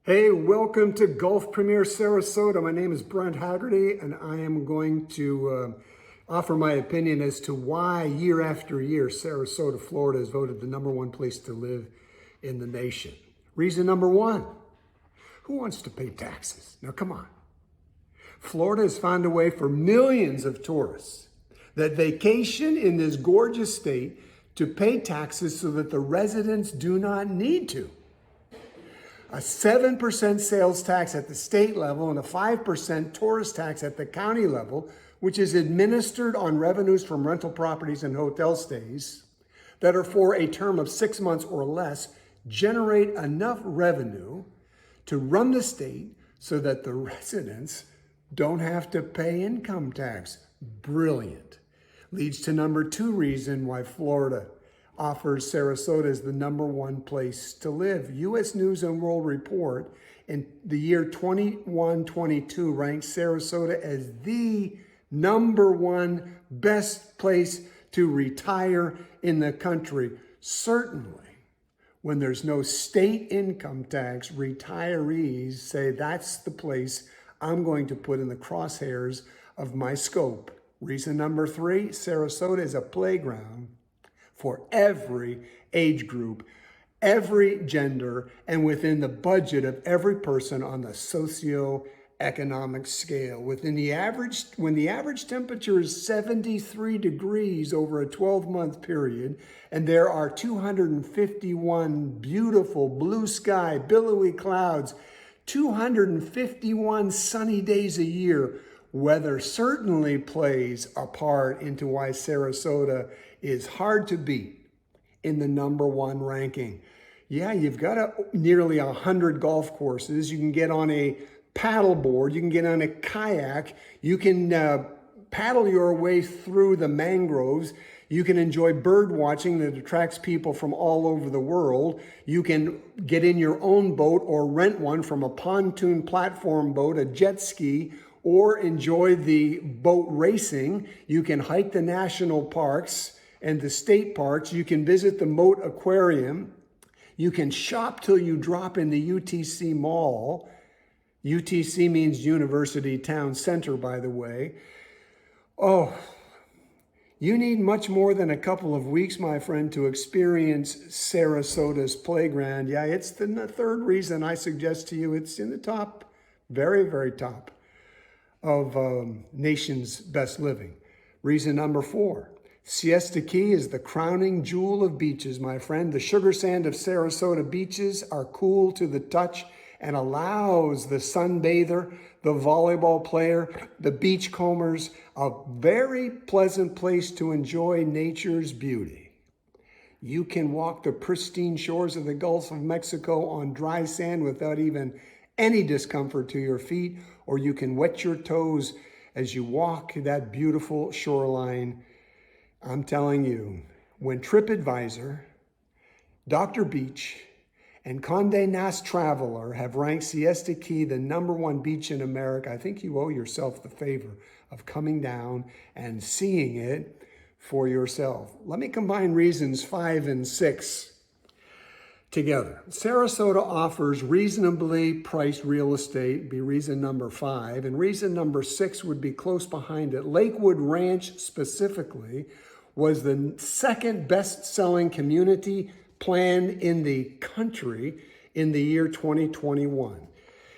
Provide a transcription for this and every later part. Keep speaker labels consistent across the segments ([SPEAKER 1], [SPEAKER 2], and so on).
[SPEAKER 1] Hey, welcome to Gulf PREMIER-Sarasota. My name is Brent Haggerty, and I am going to offer my opinion as to why year after year Sarasota, Florida is voted the #1 place to live in the nation. Reason number one, who wants to pay taxes? Now, come on. Florida has found a way for millions of tourists that vacation in this gorgeous state to pay taxes so that the residents do not need to. A 7% sales tax at the state level and a 5% tourist tax at the county level, which is administered on revenues from rental properties and hotel stays that are for a term of 6 months or less, generate enough revenue to run the state so that the residents don't have to pay income tax. Brilliant. Leads to number two reason why Florida offers Sarasota as the #1 place to live. U.S. News and World Report in the year 21-22 ranked Sarasota as the #1 best place to retire in the country. Certainly, when there's no state income tax, retirees say that's the place I'm going to put in the crosshairs of my scope. Reason number three, Sarasota is a playground for every age group, every gender, and within the budget of every person on the socioeconomic scale. When the average temperature is 73 degrees over a 12-month period, and there are 251 beautiful blue sky, billowy clouds, 251 sunny days a year, weather certainly plays a part into why Sarasota is hard to beat in the #1 ranking. Yeah, you've got nearly 100 golf courses. You can get on a paddle board. You can get on a kayak. You can paddle your way through the mangroves. You can enjoy bird watching that attracts people from all over the world. You can get in your own boat or rent one from a pontoon platform boat, a jet ski, or enjoy the boat racing. You can hike the national parks and the state parks. You can visit the Moat Aquarium. You can shop till you drop in the UTC Mall. UTC means University Town Center, by the way. Oh, you need much more than a couple of weeks, my friend, to experience Sarasota's playground. Yeah, it's the third reason I suggest to you. It's in the top, very, very top of nation's best living. Reason number four, Siesta Key is the crowning jewel of beaches, my friend. The sugar sand of Sarasota beaches are cool to the touch and allows the sunbather, the volleyball player, the beachcombers, a very pleasant place to enjoy nature's beauty. You can walk the pristine shores of the Gulf of Mexico on dry sand without even any discomfort to your feet, or you can wet your toes as you walk that beautiful shoreline. I'm telling you, when TripAdvisor, Dr. Beach, and Condé Nast Traveler have ranked Siesta Key the #1 beach in America, I think you owe yourself the favor of coming down and seeing it for yourself. Let me combine reasons 5 and 6 together. Sarasota offers reasonably priced real estate, be reason number 5, and reason number 6 would be close behind it. Lakewood Ranch specifically was the second best-selling community plan in the country in the year 2021.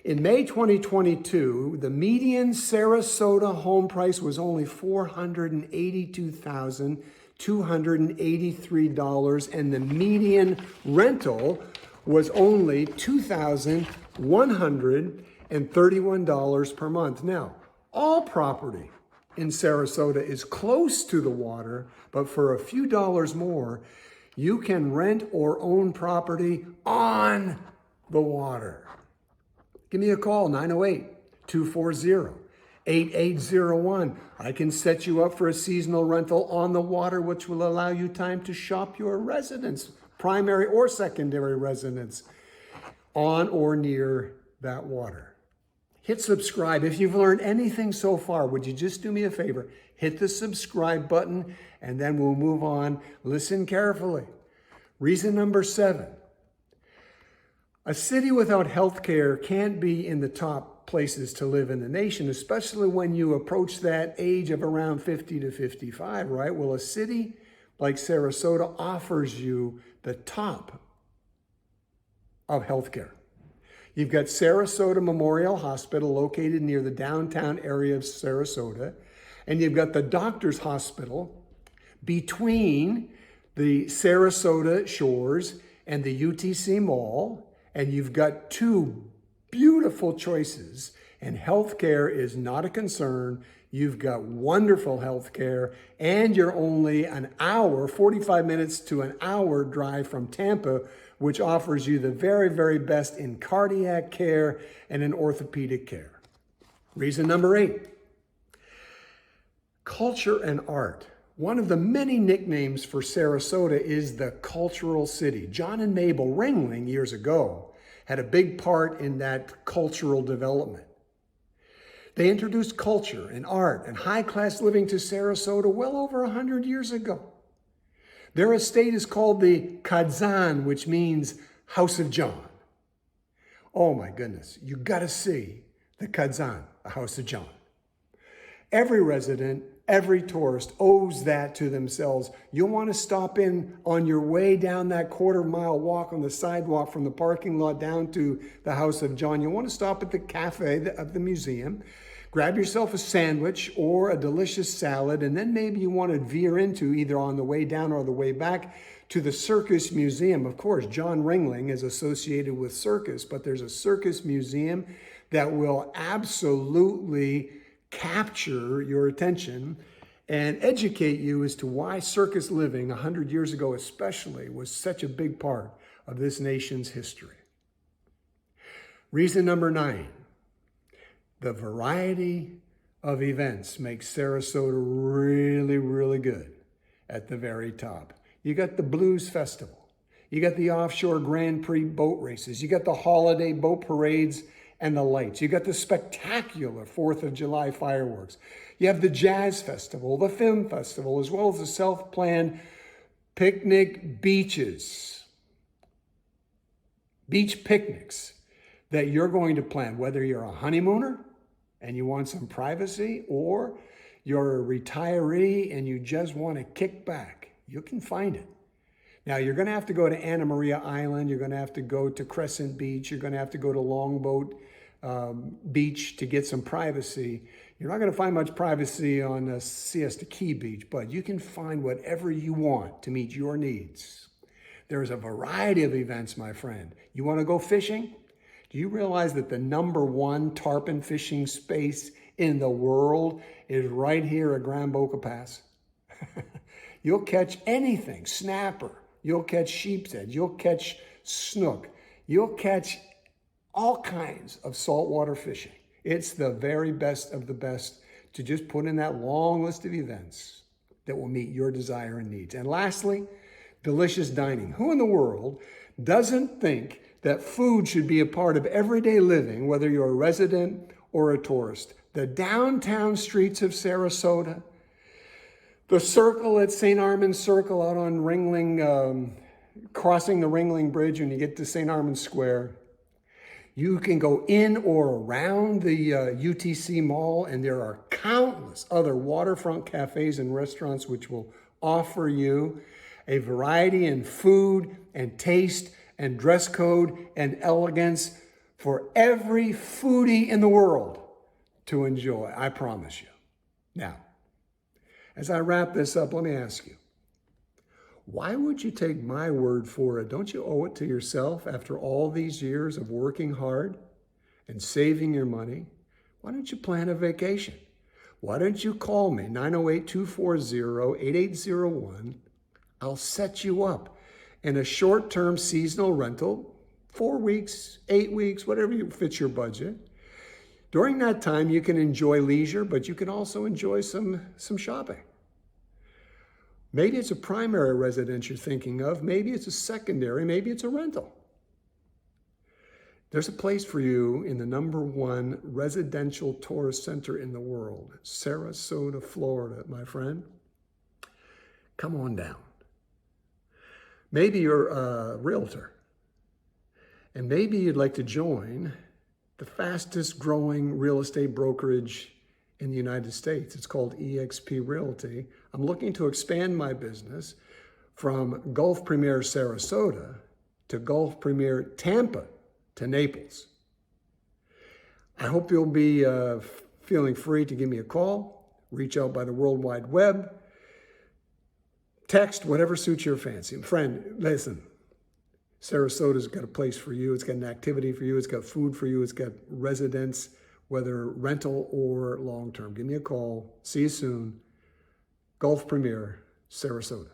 [SPEAKER 1] In May 2022, the median Sarasota home price was only $482,283, and the median rental was only $2,131 per month. Now, all property in Sarasota is close to the water, but for a few dollars more, you can rent or own property on the water. Give me a call, 908-240-8801. I can set you up for a seasonal rental on the water, which will allow you time to shop your residence, primary or secondary residence, on or near that water. Hit subscribe. If you've learned anything so far, would you just do me a favor? Hit the subscribe button, and then we'll move on. Listen carefully. Reason number 7. A city without health care can't be in the top places to live in the nation, especially when you approach that age of around 50 to 55, right? Well, a city like Sarasota offers you the top of healthcare. You've got Sarasota Memorial Hospital located near the downtown area of Sarasota, and you've got the Doctors Hospital between the Sarasota shores and the UTC Mall, and you've got two beautiful choices, and healthcare is not a concern. You've got wonderful healthcare, and you're only an hour, 45 minutes to an hour drive from Tampa, which offers you the very, very best in cardiac care and in orthopedic care. Reason number 8, culture and art. One of the many nicknames for Sarasota is the cultural city. John and Mabel Ringling years ago had a big part in that cultural development. They introduced culture and art and high-class living to Sarasota well over 100 years ago. Their estate is called the Kadzan, which means House of John. Oh my goodness, you gotta see the Kadzan, the House of John. Every resident, every tourist owes that to themselves. You'll want to stop in on your way down that quarter-mile walk on the sidewalk from the parking lot down to the House of John. You'll want to stop at the cafe of the museum, grab yourself a sandwich or a delicious salad, and then maybe you want to veer into, either on the way down or the way back, to the Circus Museum. Of course, John Ringling is associated with circus, but there's a circus museum that will absolutely capture your attention and educate you as to why circus living 100 years ago especially was such a big part of this nation's history. Reason number 9, the variety of events makes Sarasota really, really good at the very top. You got the Blues Festival. You got the offshore Grand Prix boat races. You got the holiday boat parades and the lights. You got the spectacular 4th of July fireworks. You have the Jazz Festival, the Film Festival, as well as the self-planned picnic beaches, beach picnics that you're going to plan, whether you're a honeymooner and you want some privacy, or you're a retiree and you just want to kick back. You can find it. Now, you're going to have to go to Anna Maria Island. You're going to have to go to Crescent Beach. You're going to have to go to Longboat Beach to get some privacy. You're not going to find much privacy on Siesta Key Beach, but you can find whatever you want to meet your needs. There's a variety of events, my friend. You want to go fishing? Do you realize that the #1 tarpon fishing space in the world is right here at Grand Boca Pass? You'll catch anything, snapper. You'll catch sheepshead. You'll catch snook. You'll catch all kinds of saltwater fishing. It's the very best of the best to just put in that long list of events that will meet your desire and needs. And lastly, delicious dining. Who in the world doesn't think that food should be a part of everyday living, whether you're a resident or a tourist? The downtown streets of Sarasota, the circle at St. Armand's Circle out on Ringling, crossing the Ringling Bridge when you get to St. Armand's Square. You can go in or around the UTC Mall, and there are countless other waterfront cafes and restaurants which will offer you a variety in food and taste and dress code and elegance for every foodie in the world to enjoy, I promise you. Now, as I wrap this up, let me ask you, why would you take my word for it? Don't you owe it to yourself after all these years of working hard and saving your money? Why don't you plan a vacation? Why don't you call me, 908-240-8801. I'll set you up in a short-term seasonal rental, 4 weeks, 8 weeks, whatever fits your budget. During that time, you can enjoy leisure, but you can also enjoy some shopping. Maybe it's a primary residence you're thinking of. Maybe it's a secondary. Maybe it's a rental. There's a place for you in the #1 residential tourist center in the world, Sarasota, Florida, my friend. Come on down. Maybe you're a realtor And maybe you'd like to join the fastest growing real estate brokerage in the United States. It's called eXp Realty. I'm looking to expand my business from Gulf Premier Sarasota to Gulf Premier Tampa to Naples. I hope you'll be feeling free to give me a call, reach out by the World Wide Web, text, whatever suits your fancy. Friend, listen, Sarasota's got a place for you. It's got an activity for you. It's got food for you. It's got residence, whether rental or long-term. Give me a call. See you soon. Gulf Premier, Sarasota.